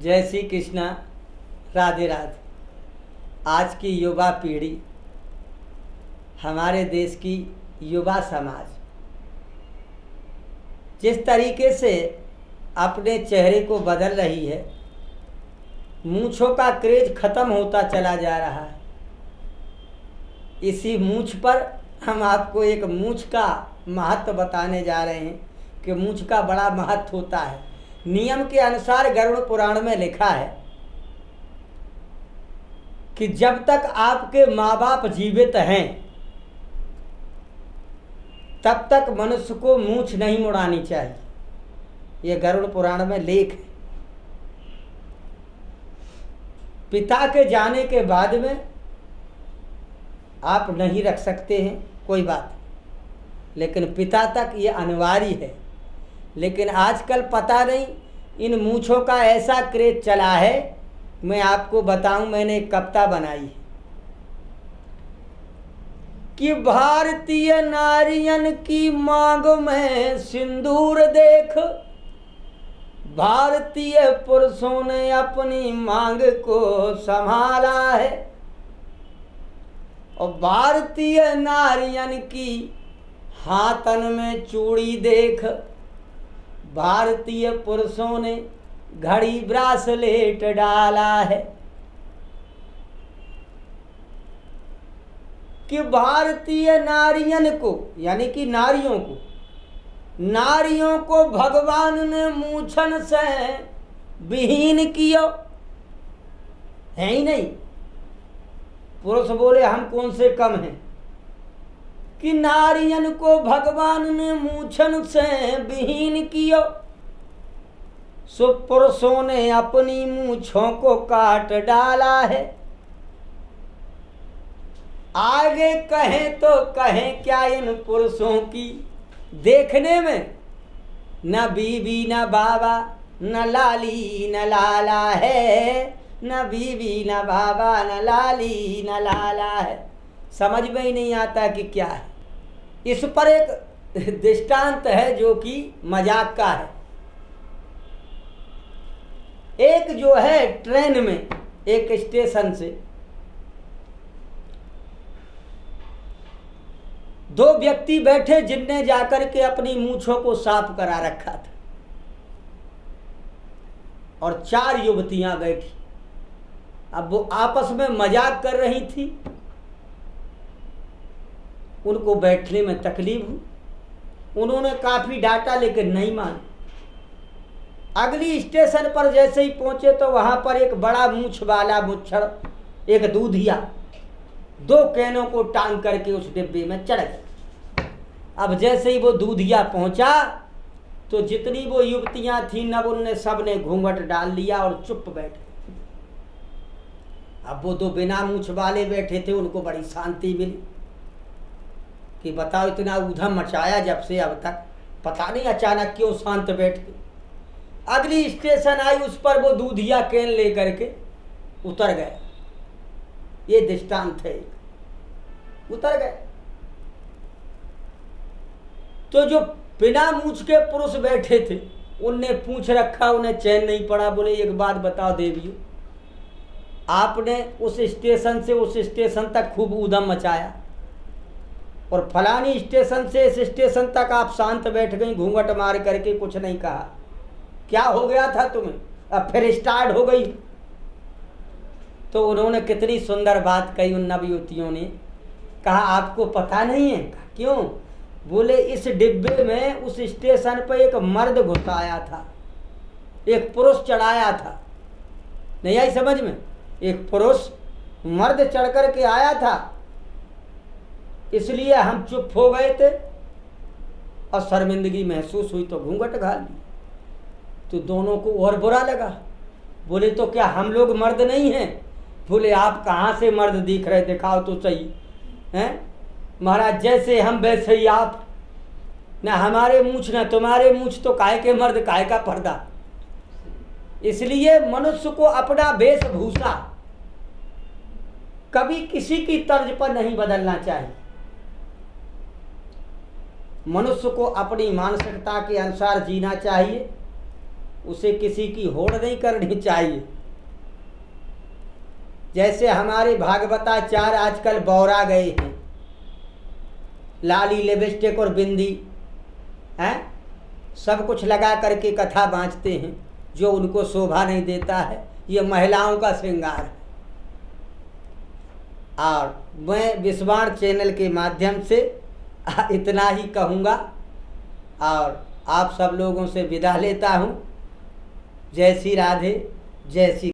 जय श्री कृष्णा, राधे राधे। आज की युवा पीढ़ी, हमारे देश की युवा समाज जिस तरीके से अपने चेहरे को बदल रही है, मूंछों का क्रेज खत्म होता चला जा रहा है। इसी मूंछ पर हम आपको एक मूंछ का महत्व बताने जा रहे हैं कि मूंछ का बड़ा महत्व होता है। नियम के अनुसार गरुड़ पुराण में लिखा है कि जब तक आपके माँ बाप जीवित हैं तब तक मनुष्य को मूंछ नहीं मुड़ानी चाहिए। यह गरुड़ पुराण में लेख है। पिता के जाने के बाद में आप नहीं रख सकते हैं, कोई बात, लेकिन पिता तक ये अनिवार्य है। लेकिन आजकल पता नहीं इन मूंछों का ऐसा क्रेज चला है। मैं आपको बताऊं, मैंने एक कविता बनाई है कि भारतीय नारियन की मांग में सिंदूर देख, भारतीय पुरुषों ने अपनी मांग को संभाला है। और भारतीय नारियन की हाथन में चूड़ी देख, भारतीय पुरुषों ने घड़ी ब्रासलेट डाला है। कि भारतीय नारियन को, यानी कि नारियों को भगवान ने मूछन से विहीन किया है ही नहीं। पुरुष बोले हम कौन से कम हैं कि नारियन को भगवान ने मूछन से विहीन किया। सो पुरुषों ने अपनी मूछों को काट डाला है। आगे कहें तो कहें क्या इन पुरुषों की, देखने में न बीबी न बाबा न लाली न लाला है। न बीबी न बाबा न लाली न लाला है। समझ में ही नहीं आता कि क्या है। इस पर एक दृष्टांत है जो कि मजाक का है। एक जो है ट्रेन में एक स्टेशन से दो व्यक्ति बैठे जिनने जाकर के अपनी मूंछों को साफ करा रखा था, और 4 युवतियां बैठी। अब वो आपस में मजाक कर रही थी। उनको बैठने में तकलीफ हुई। उन्होंने काफी डांटा लेकिन नहीं मानी। अगली स्टेशन पर जैसे ही पहुंचे तो वहां पर एक बड़ा मूछ वाला मुच्छड़, एक दूधिया, 2 कैनों को टांग करके उस डिब्बे में चढ़ गए। अब जैसे ही वो दूधिया पहुंचा तो जितनी वो युवतियां थी न उनने सब ने घूंघट डाल लिया और चुप बैठे। अब वो 2 बिना मूछ वाले बैठे थे, उनको बड़ी शांति मिली कि बताओ इतना ऊधम मचाया जब से अब तक, पता नहीं अचानक क्यों शांत बैठ गए। अगली स्टेशन आई, उस पर वो दूधिया कैन लेकर के उतर गए। ये दृष्टांत है। उतर गए तो जो बिना मूछ के पुरुष बैठे थे उनने पूछ रखा, उन्हें चैन नहीं पड़ा। बोले एक बात बताओ देवियों, आपने उस स्टेशन से उस स्टेशन तक खूब ऊधम मचाया और फलानी स्टेशन से इस स्टेशन तक आप शांत बैठ गई, घूंघट मार करके कुछ नहीं कहा। क्या हो गया था तुम्हें? अब फिर स्टार्ट हो गई। तो उन्होंने कितनी सुंदर बात कही उन नवयुवतियों ने। कहा आपको पता नहीं है? क्यों? बोले इस डिब्बे में उस स्टेशन पर एक मर्द घुसाया था, एक पुरुष चढ़ाया था। नहीं आई समझ में? एक पुरुष मर्द चढ़ कर के आया था, इसलिए हम चुप हो गए थे और शर्मिंदगी महसूस हुई तो घूंघट घाल ली। तो दोनों को और बुरा लगा। बोले तो क्या हम लोग मर्द नहीं हैं? बोले आप कहाँ से मर्द दिख रहे, दिखाओ तो सही हैं। महाराज जैसे हम वैसे ही आप, ना हमारे मूछ ना तुम्हारे मूछ, तो काहे के मर्द काहे का पर्दा। इसलिए मनुष्य को अपना वेशभूषा कभी किसी की तर्ज पर नहीं बदलना चाहिए। मनुष्य को अपनी मानसिकता के अनुसार जीना चाहिए। उसे किसी की होड़ नहीं करनी चाहिए। जैसे हमारे भागवताचार्य आजकल बौरा गए हैं, लाली लिपस्टिक और बिंदी हैं सब कुछ लगा करके कथा बाँचते हैं, जो उनको शोभा नहीं देता है। ये महिलाओं का श्रृंगार है। और मैं विश्वाण चैनल के माध्यम से इतना ही कहूँगा और आप सब लोगों से विदा लेता हूँ। जय श्री राधे, जय श्री